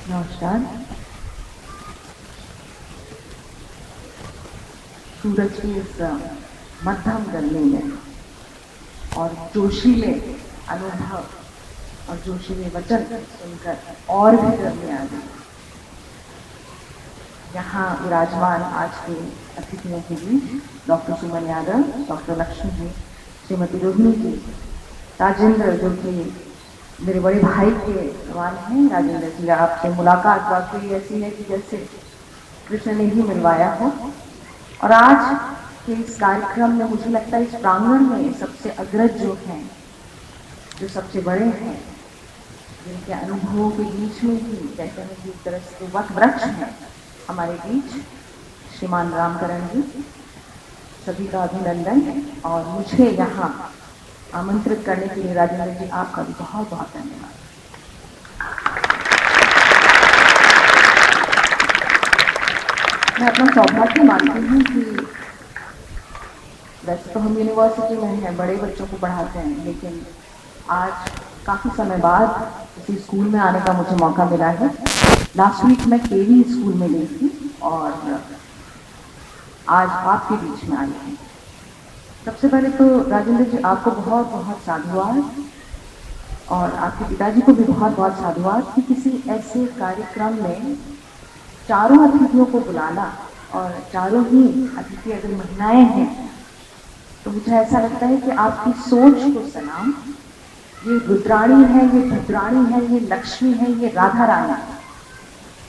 नमस्कार। सूरज की इस मध्यम गर्मी में और जोशीले अनुभव और जोशीले वचन सुनकर और भी गर्मी आ गई। यहाँ विराजमान आज के अतिथियों के बीच डॉक्टर सुमन यादव, डॉक्टर लक्ष्मी जी, श्रीमती रोहिणी जी, राजेंद्र जो कि मेरे बड़े भाई के समान हैं। राजेंद्र जी, आपसे मुलाकात वाकई ऐसी है कि जैसे कृष्ण ने ही मिलवाया हो। और आज के इस कार्यक्रम में मुझे लगता है इस प्रांगण में सबसे अग्रज जो हैं, जो सबसे बड़े हैं, जिनके अनुभवों के बीच में ही कहते हैं कि एक तरह से वट वृक्ष है हमारे बीच, श्रीमान रामकरण जी, सभी का अभिनंदन। और मुझे यहाँ आमंत्रित करने के लिए राजेंद्र जी आपका भी बहुत बहुत धन्यवाद। मैं अपना सौभाग्य मानती हूँ कि वैसे तो हम यूनिवर्सिटी में हैं, बड़े बच्चों को पढ़ाते हैं, लेकिन आज काफ़ी समय बाद किसी स्कूल में आने का मुझे मौका मिला है। लास्ट वीक मैं केवी स्कूल में गई थी और आज आपके बीच में आई हूँ। सबसे पहले तो राजेंद्र जी आपको बहुत बहुत साधुवाद और आपके पिताजी को भी बहुत बहुत साधुवाद कि किसी ऐसे कार्यक्रम में चारों अतिथियों को बुलाना, और चारों ही अतिथि अगर महिलाएं हैं तो मुझे ऐसा लगता है कि आपकी सोच को सलाम। ये रुद्राणी है, ये भद्राणी है, ये लक्ष्मी है, ये राधा रानी है।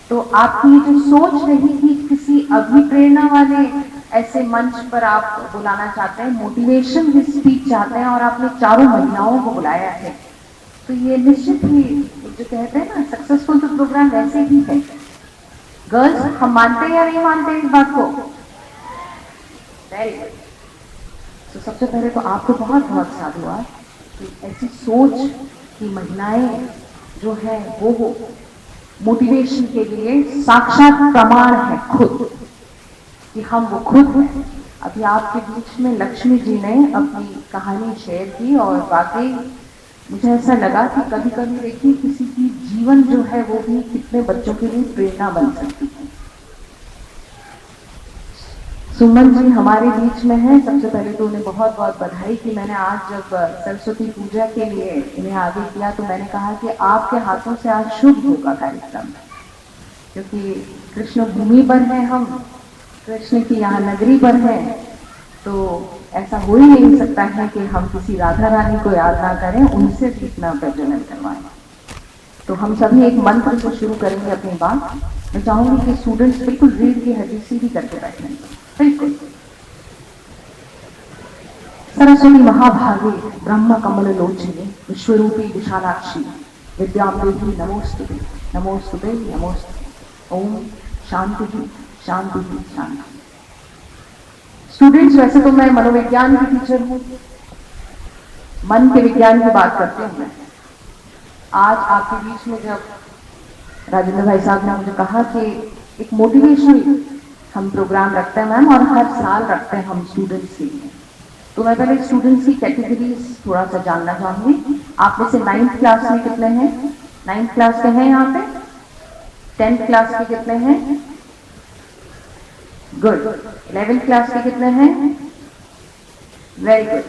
तो आपकी ये जो सोच रही थी, किसी अभिप्रेरणा वाले ऐसे मंच पर आप बुलाना चाहते हैं, मोटिवेशन की स्पीच चाहते हैं, और आपने चारों महिलाओं को बुलाया है, तो ये निश्चित ही जो कहते हैं ना, सक्सेसफुल तो प्रोग्राम वैसे ही है। गर्ल्स, हम मानते हैं या नहीं मानते इस बात को? Very good. तो सबसे पहले तो आपको बहुत बहुत साधुवाद कि ऐसी सोच की महिलाएं जो है वो मोटिवेशन के लिए साक्षात प्रमाण है खुद, कि हम वो खुद हैं। अभी आपके बीच में लक्ष्मी जी ने अपनी कहानी शेयर की और वाकई मुझे ऐसा लगा कि कभी कभी देखिए किसी की जीवन जो है वो भी कितने बच्चों के लिए प्रेरणा बन सकती है। सुमन जी हमारे बीच में हैं। सबसे पहले तो उन्हें बहुत बहुत बधाई कि मैंने आज जब सरस्वती पूजा के लिए इन्हें आगे किया तो मैंने कहा कि आपके हाथों से आज शुभ होगा कार्यक्रम, क्योंकि कृष्ण भूमि पर हैं हम, कृष्ण की यहाँ नगरी पर हैं, तो ऐसा हो ही नहीं सकता है कि हम किसी राधा रानी को याद ना करें, उनसे भी इतना प्रज्वलन करवाएं। तो हम सभी एक मंत्र से शुरू करेंगे अपनी बात। मैं चाहूंगी कि स्टूडेंट्स बिल्कुल रीढ़ की हड्डी सीधी करके बैठें, बिल्कुल। सरस्वती महाभागे ब्रह्म कमल लोचने विश्वरूपी विशालाक्षी विद्यां देवी नमोस्तुते नमोस्तुते नमोस्तुते। ओम शांति शांति शांति। स्टूडेंट्स, वैसे तो मैं मनोविज्ञान की टीचर हूँ, मन के विज्ञान की बात करते हैं मैं। आज आपके बीच में जब राजेंद्र भाई साहब ने मुझे कहा कि एक मोटिवेशनल हम प्रोग्राम रखते हैं मैम, और हर साल रखते हैं हम स्टूडेंट्स के लिए, तो मैं पहले स्टूडेंट्स की कैटेगरीज थोड़ा सा जानना चाहूंगी। आप में से 9th क्लास में कितने हैं? 9th क्लास के हैं यहाँ पे? 10th क्लास के कितने हैं? गुड। 11th क्लास के कितने हैं? Very good.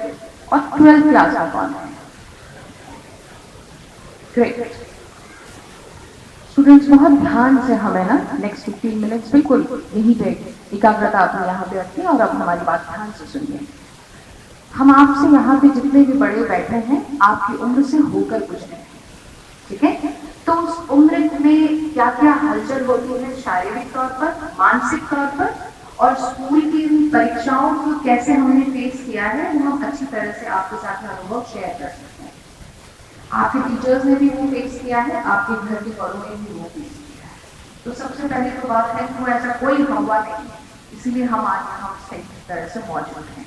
और 12th क्लास का कौन है? ग्रेट। स्टूडेंट्स, बहुत ध्यान से हमें ना नेक्स्ट 15 मिनट्स बिल्कुल यहीं पे एकाग्रता अपनी यहाँ पे रखिए और अब हमारी बात ध्यान से सुनिए। हम आपसे यहाँ पे जितने भी बड़े बैठे हैं आपकी उम्र से होकर गुजरे हैं, ठीक है? तो उस उम्र में क्या क्या हलचल होती है शारीरिक तौर पर, मानसिक तौर पर, और स्कूल की परीक्षाओं को कैसे हमने फेस किया है, वो हम अच्छी तरह से आपके साथ अनुभव शेयर कर सकते हैं। आपके टीचर्स ने भी वो फेस किया है, आपके घर के बड़ों ने भी वो फेस किया है। तो सबसे पहले तो बात है कि वो ऐसा कोई हुआ नहीं, इसीलिए हम आज यहाँ सही तरह से मौजूद हैं।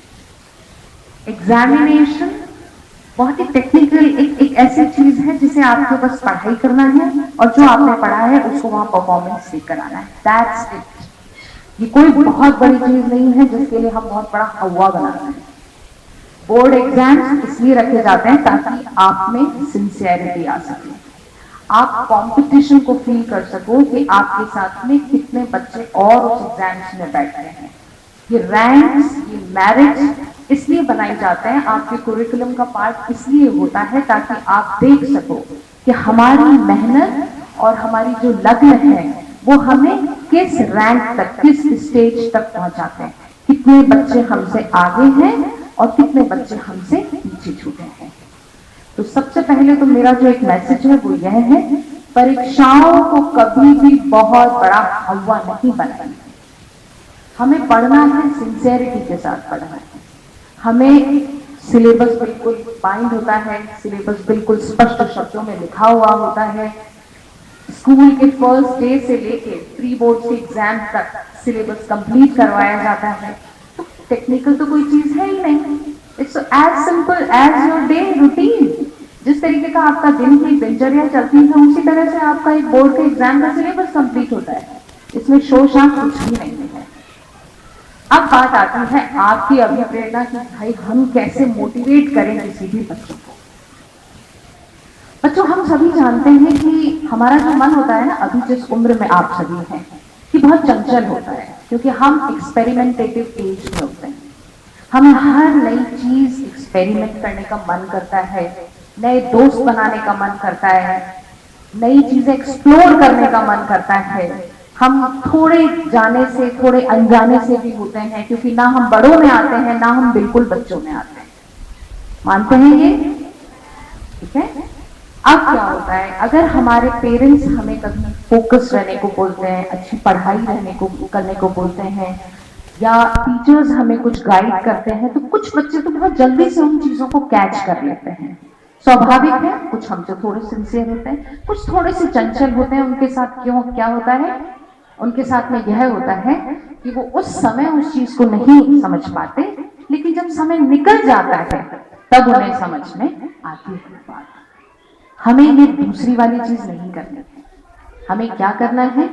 एग्जामिनेशन बहुत ही टेक्निकल एक ऐसी चीज है जिसे आपको बस पढ़ाई करना है और जो आपने पढ़ा है उसको वहां परफॉर्मेंस लेकर आना है, दैट्स इट। ये कोई बहुत बड़ी चीज नहीं है जिसके लिए हम बहुत बड़ा हवा बनाते हैं। बोर्ड एग्जाम्स इसलिए रखे जाते हैं ताकि आप में सिंसियरिटी आ सके, आप कंपटीशन को फील कर सको कि आपके साथ में कितने बच्चे और उस एग्जाम्स में बैठ रहे हैं। ये रैंक्स, ये मेरिट्स इसलिए बनाए जाते हैं, आपके कुरिकुलम का पार्ट इसलिए होता है ताकि आप देख सको कि हमारी मेहनत और हमारी जो लगन है वो हमें किस रैंक तक, किस स्टेज तक पहुंचाते हैं, कितने बच्चे हमसे आगे हैं और कितने बच्चे हमसे पीछे छूटे हैं। तो सबसे पहले तो मेरा जो एक मैसेज है वो यह है, परीक्षाओं को कभी भी बहुत बड़ा हवा नहीं बनाइए। हमें पढ़ना है, सिंसियरिटी के साथ पढ़ना है। हमें सिलेबस बिल्कुल बाइंड होता है, सिलेबस बिल्कुल स्पष्ट शब्दों में लिखा हुआ होता है। स्कूल के फर्स्ट डे से लेके प्री बोर्ड के एग्जाम तक सिलेबस कंप्लीट करवाया जाता है। तो टेक्निकल तो कोई चीज है ही नहीं, it's as simple as your day routine. जिस तरीके का आपका दिन की दिनचर्या चलती है उसी तरह से आपका एक बोर्ड के एग्जाम का सिलेबस कंप्लीट होता है। इसमें शोर-शरार कुछ भी नहीं है। अब बात आती है आपकी अभिप्रेरणा की, भाई हम कैसे मोटिवेट करें किसी भी बच्चों को। बच्चों, हम सभी जानते हैं कि हमारा जो मन होता है ना, अभी जिस उम्र में आप सभी हैं, कि बहुत चंचल होता है, क्योंकि हम एक्सपेरिमेंटेटिव एज में होते हैं। हमें हर नई चीज एक्सपेरिमेंट करने का मन करता है, नए दोस्त बनाने का मन करता है, नई चीजें एक्सप्लोर करने का मन करता है। हम थोड़े जाने से, थोड़े अनजाने से भी होते हैं, क्योंकि ना हम बड़ों में आते हैं ना हम बिल्कुल बच्चों में आते हैं। मानते हैं ये? ठीक है। अब क्या होता है, अगर हमारे पेरेंट्स हमें कभी फोकस रहने को बोलते हैं, अच्छी पढ़ाई करने को बोलते हैं, या टीचर्स हमें कुछ गाइड करते हैं, तो कुछ बच्चे तो बहुत जल्दी से उन चीजों को कैच कर लेते हैं। स्वाभाविक है, कुछ हमसे थोड़े सिंसियर होते हैं, कुछ थोड़े से चंचल होते हैं। उनके साथ क्या होता है, उनके साथ में यह होता है कि वो उस समय उस चीज को नहीं समझ पाते, लेकिन जब समय निकल जाता है तब उन्हें समझ में आती है बात। हमें ये दूसरी वाली चीज नहीं करनी है। हमें क्या करना है,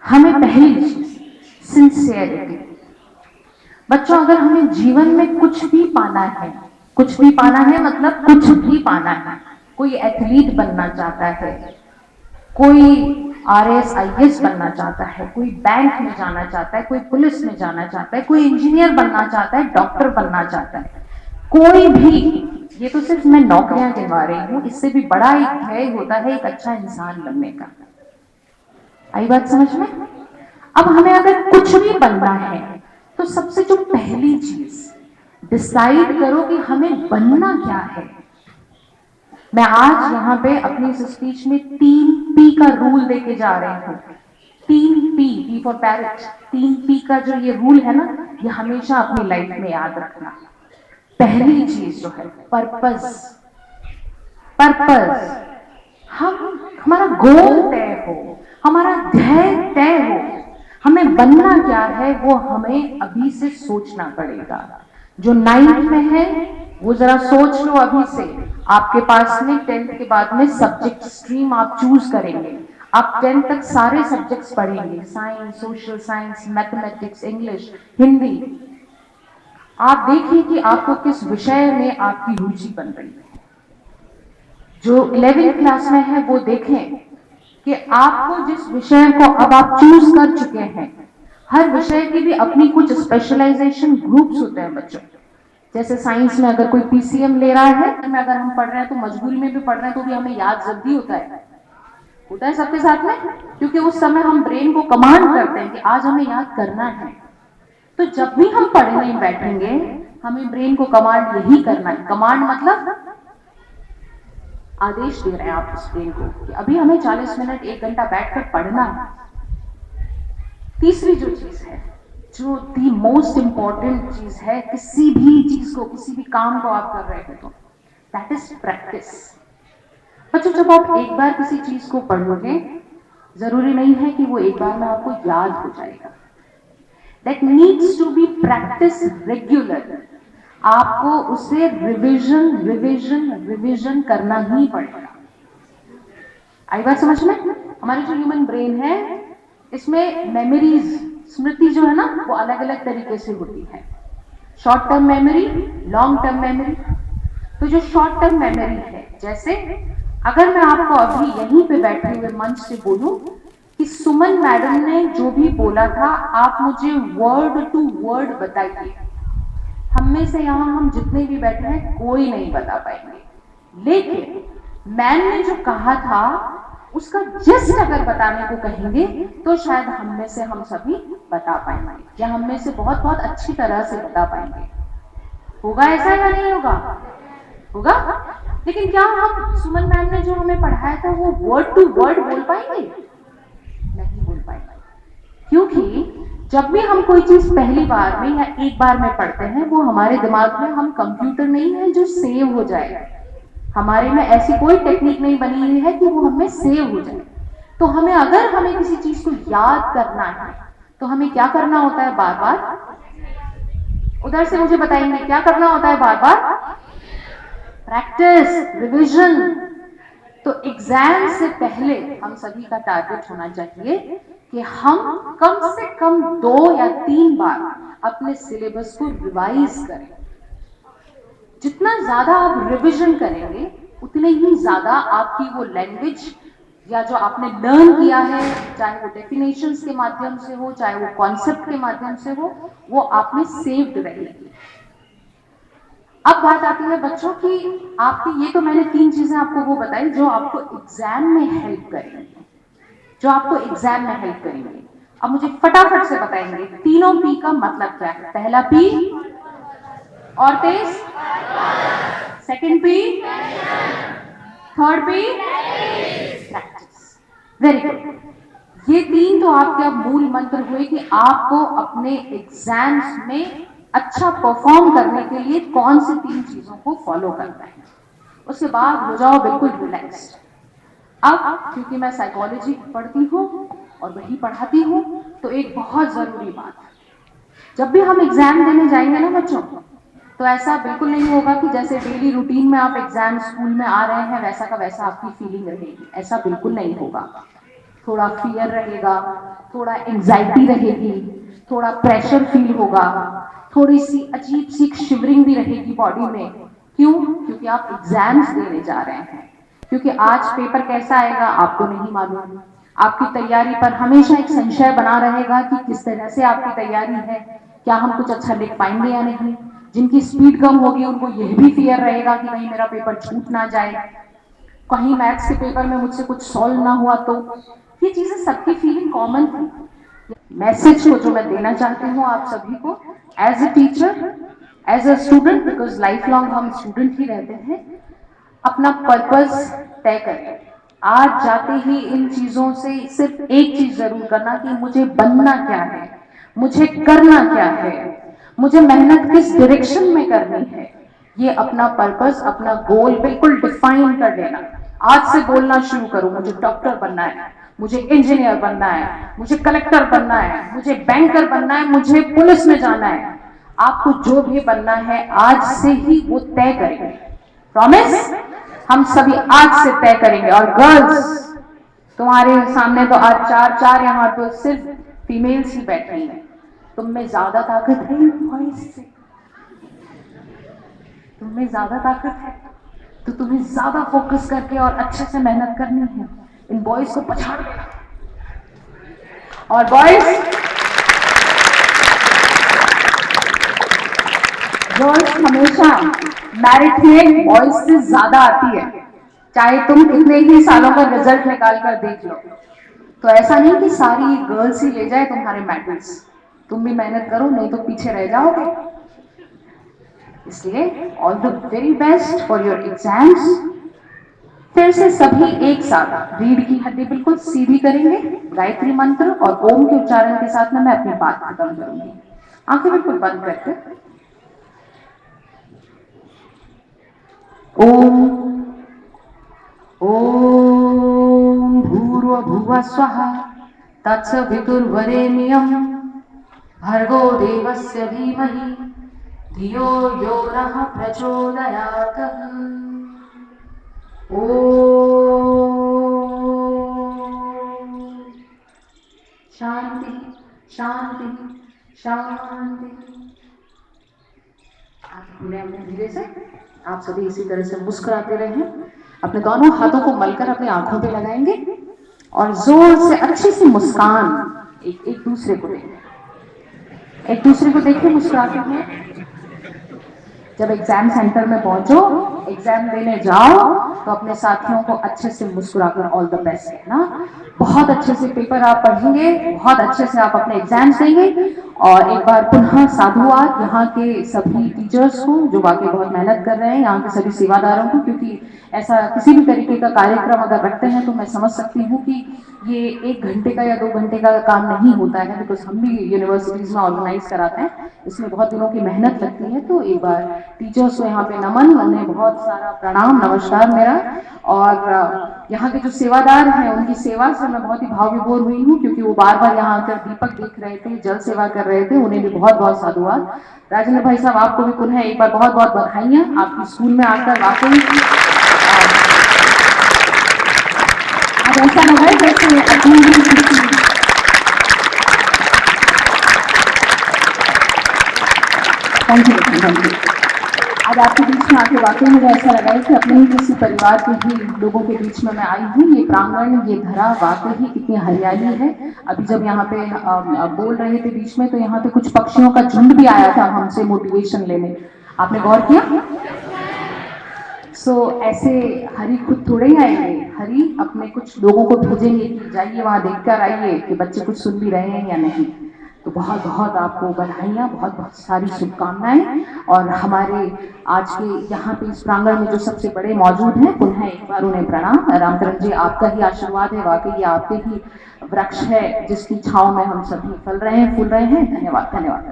हमें पहली चीज सिंसियरिटी। बच्चों, अगर हमें जीवन में कुछ भी पाना है, कुछ भी पाना है मतलब कुछ भी पाना है, कोई एथलीट बनना चाहता है, कोई RS IAS बनना चाहता है, कोई बैंक में जाना चाहता है, कोई पुलिस में जाना चाहता है, कोई इंजीनियर बनना चाहता है, डॉक्टर बनना चाहता है, कोई भी, ये तो सिर्फ मैं नौकरियां गिनवा रही हूं, इससे भी बड़ा एक ध्येय होता है एक अच्छा इंसान बनने का। आई बात समझ में? अब हमें अगर कुछ भी बनना है तो सबसे जो पहली चीज डिसाइड करो कि हमें बनना क्या है। मैं आज यहाँ पे अपनी इस स्पीच में 3P का रूल देके जा रही हूँ। 3P for parrot. 3P का जो ये रूल है ना, ये हमेशा अपनी लाइफ में याद रखना। पहली चीज जो है पर्पस। हमारा गोल तय हो, हमारा ध्येय तय हो, हमें बनना क्या है वो हमें अभी से सोचना पड़ेगा। जो 9th में है वो जरा सोच लो अभी से। आपके पास में 10th के बाद में सब्जेक्ट स्ट्रीम आप चूज करेंगे। आप 10th तक सारे सब्जेक्ट्स पढ़ेंगे, science, social science, mathematics, English, Hindi. आप देखिए कि आपको किस विषय में आपकी रुचि बन रही है। जो 11th क्लास में है वो देखें कि आपको जिस विषय को अब आप चूज कर चुके हैं, हर विषय की भी अपनी कुछ स्पेशलाइजेशन ग्रुप्स होते हैं बच्चों। जैसे साइंस में अगर कोई PCM ले रहा है, में अगर हम पढ़ रहे हैं तो मजबूरी में भी पढ़ रहे हैं तो भी हमें याद जल्दी होता है सबके साथ में, क्योंकि उस समय हम ब्रेन को कमांड करते हैं कि आज हमें याद करना है। तो जब भी हम पढ़ने बैठेंगे हमें ब्रेन को कमांड यही करना है। कमांड मतलब आदेश दे रहे हैं आप उस ब्रेन को कि अभी हमें 40 मिनट 1 घंटा बैठकर पढ़ना है। तीसरी जो चीज है, जो दी मोस्ट इंपॉर्टेंट चीज है किसी भी चीज को, किसी भी काम को आप कर रहे हैं तो दैट इज प्रैक्टिस। बच्चों, जब आप एक बार किसी चीज को पढ़ोगे, जरूरी नहीं है कि वो एक बार में आपको याद हो जाएगा। That needs to be practice regular. आपको उसे रिविजन करना ही पड़ेगा। आई बात समझ में? हमारी जो ह्यूमन ब्रेन है इसमें मेमोरीज, स्मृति जो है ना, वो अलग अलग तरीके से होती है। Short term memory, long term memory. तो जो शॉर्ट टर्म मेमोरी है, जैसे अगर मैं आपको अभी यहीं पे बैठे हुए मंच से बोलूं कि सुमन मैडम ने जो भी बोला था, आप मुझे वर्ड टू वर्ड बताइए, हम में से यहाँ हम जितने भी बैठे हैं कोई नहीं बता पाएंगे। लेकिन मैम ने जो कहा था उसका जस्ट अगर बताने को कहेंगे तो शायद हम में से हम सभी बता पाएंगे, या हम में से बहुत बहुत अच्छी तरह से बता पाएंगे। होगा ऐसा या नहीं होगा? होगा। लेकिन क्या हम सुमन मैम ने जो हमें पढ़ाया था वो वर्ड टू वर्ड बोल पाएंगे? नहीं बोल पाएंगे, क्योंकि जब भी हम कोई चीज पहली बार में या एक बार में पढ़ते हैं वो हमारे दिमाग में, हम कंप्यूटर नहीं है जो सेव हो जाए, हमारे में ऐसी कोई टेक्निक नहीं बनी हुई है कि वो हमें सेव हो जाए। तो अगर हमें किसी चीज को याद करना है तो हमें क्या करना होता है? बार बार, उधर से मुझे बताएंगे क्या करना होता है? बार बार प्रैक्टिस, रिविजन। तो एग्जाम से पहले हम सभी का टारगेट होना चाहिए कि हम कम से कम 2 या 3 बार अपने सिलेबस को रिवाइज करें। जितना ज्यादा आप रिविजन करेंगे उतने ही ज्यादा आपकी वो लैंग्वेज या जो आपने लर्न किया है, चाहे वो डेफिनेशंस के माध्यम से हो, चाहे वो कॉन्सेप्ट के माध्यम से हो, वो आप में सेव्ड रहेगी। अब बात आती है बच्चों की, आपकी ये तो मैंने 3 चीजें आपको वो बताई जो आपको एग्जाम में हेल्प करेंगे, जो आपको एग्जाम में हेल्प करेंगे। अब मुझे फटाफट से बताएंगे तीनों पी का मतलब क्या है? पहला पी और तेज, second P, third P practice. Very good. ये 3 तो आपके अब मूल मंत्र हुए कि आपको अपने एग्जाम्स में अच्छा परफॉर्म करने के लिए कौन सी 3 चीजों को फॉलो करना है। उसके बाद हो जाओ बिल्कुल रिलैक्स्ड। अब क्योंकि मैं साइकोलॉजी पढ़ती हूँ और वही पढ़ाती हूँ, तो एक बहुत जरूरी बात, जब भी हम एग्जाम देने जाएंगे ना बच्चों, तो ऐसा बिल्कुल नहीं होगा कि जैसे डेली रूटीन में आप एग्जाम स्कूल में आ रहे हैं वैसा का वैसा आपकी फीलिंग रहेगी। ऐसा बिल्कुल नहीं होगा। थोड़ा फियर रहेगा, थोड़ा एंजाइटी रहेगी, थोड़ा प्रेशर फील होगा, थोड़ी सी अजीब सी शिवरिंग भी रहेगी बॉडी में। क्यों? क्योंकि आप एग्जाम्स देने जा रहे हैं। क्योंकि आज पेपर कैसा आएगा आपको नहीं मालूम। आपकी तैयारी पर हमेशा एक संशय बना रहेगा कि किस तरह से आपकी तैयारी है, क्या हम कुछ अच्छा लिख पाएंगे या नहीं। जिनकी स्पीड कम होगी उनको यह भी फियर रहेगा कि कहीं मेरा पेपर छूट ना जाए, कहीं मैथ्स के पेपर में मुझसे कुछ सॉल्व ना हुआ तो। ये चीजें सबकी फीलिंग कॉमन थी। मैसेज को जो मैं देना चाहती हूँ आप सभी को, as a teacher, as a student, because life long हम स्टूडेंट ही रहते हैं, अपना पर्पस तय करें। आज जाते ही इन चीजों से सिर्फ एक चीज जरूर करना कि मुझे बनना क्या है, मुझे करना क्या है, मुझे मेहनत किस डायरेक्शन में करनी है। ये अपना पर्पस, अपना गोल बिल्कुल डिफाइन कर लेना। आज से बोलना शुरू करो, मुझे डॉक्टर बनना है, मुझे इंजीनियर बनना है, मुझे कलेक्टर बनना है, मुझे बैंकर बनना है, मुझे पुलिस में जाना है। आपको जो भी बनना है आज से ही वो तय करेंगे। प्रॉमिस? हम सभी आज से तय करेंगे। और गर्ल्स, तुम्हारे सामने तो आज 4 यहाँ तो सिर्फ फीमेल्स ही बैठ रही हैं। तुम में ज्यादा ताकत है बॉयज से, तुम में ज्यादा ताकत है, तो तुम्हें ज्यादा फोकस करके और अच्छे से मेहनत करनी है। इन बॉयज को पछाड़ देना। और बॉयज, गर्ल्स हमेशा मैरिट में बॉयज से ज्यादा आती है, चाहे तुम कितने ही सालों का रिजल्ट निकाल कर देख लो। तो ऐसा नहीं कि सारी गर्ल्स ही ले जाए तुम्हारे मेडल्स, तुम भी मेहनत करो, नहीं तो पीछे रह जाओगे। इसलिए all the very best for your exams. फिर से सभी एक साथ रीढ़ की हड्डी बिल्कुल सीधी करेंगे, गायत्री मंत्र और ओम के उच्चारण के साथ में मैं अपनी बात खत्म करूंगी। आंखें बिल्कुल बंद करके ओम ओम भूर्भुवः स्वः तत्सवितुर्वरेण्यं भर्गो देवस्य धीमहि धियो यो नः प्रचोदयात्। शांति शांति शांति। आप खुले अपने धीरे से, आप सभी इसी तरह से मुस्कुराते रहें। अपने दोनों हाथों को मलकर अपनी आंखों पे लगाएंगे और जोर से अच्छी सी मुस्कान एक दूसरे को देंगे। एक दूसरे को देखिए मुस्कुराते हुए। जब एग्जाम सेंटर में पहुंचो, एग्जाम देने जाओ, तो अपने साथियों को अच्छे से मुस्कुराकर ऑल द बेस्ट कहना। बहुत अच्छे से पेपर आप पढ़ेंगे, बहुत अच्छे से आप अपने एग्जाम्स देंगे। और एक बार पुनः साधुवाद यहाँ के सभी टीचर्स को जो वाकई बहुत मेहनत कर रहे हैं, यहाँ के सभी सेवादारों को, क्योंकि ऐसा किसी भी तरीके का कार्यक्रम अगर रखते हैं तो मैं समझ सकती हूँ कि ये 1 घंटे का या 2 घंटे का काम नहीं होता है, बिकॉज हम भी यूनिवर्सिटीज में ऑर्गेनाइज कराते हैं, इसमें बहुत दिनों की मेहनत लगती है। तो एक बार टीचर्स को यहाँ पे नमन, उन्हें बहुत सारा प्रणाम, नमस्कार मेरा। और यहाँ के जो सेवादार हैं उनकी सेवा से मैं बहुत ही भाव विभोर हुई हूँ, क्योंकि वो बार बार यहाँ आकर दीपक देख रहे थे, जल सेवा कर रहे थे, उन्हें भी बहुत बहुत साधुवाद। राजेंद्र भाई साहब, आपको भी पुनः एक बार बहुत बहुत बधाइयाँ आपकी स्कूल में आकर। वाकई आज ऐसा लगा है जैसे थैंक यू। आज आपके बीच में आके वाकई मुझे ऐसा लगा है कि अपने ही किसी परिवार के ही लोगों के बीच में मैं आई हूँ। ये प्रांगण, ये धरा वाकई ही कितनी हरियाली है। अभी जब यहाँ पे बोल रहे थे बीच में, तो यहाँ पे कुछ पक्षियों का झुंड भी आया था हमसे मोटिवेशन लेने। आपने गौर किया? ऐसे हरि खुद थोड़े ही आएंगे, हरि अपने कुछ लोगों को भेजेंगे कि जाइए वहां देखकर आइए कि बच्चे कुछ सुन भी रहे हैं या नहीं। तो बहुत बहुत आपको बधाइयाँ, बहुत बहुत सारी शुभकामनाएं। और हमारे आज के यहाँ पे इस प्रांगण में जो सबसे बड़े मौजूद हैं, पुनः एक बार उन्हें प्रणाम। रामकरण जी, आपका ही आशीर्वाद है, वाकई आपके ही वृक्ष है जिसकी छांव में हम सभी फल रहे हैं, फूल रहे हैं। धन्यवाद, धन्यवाद।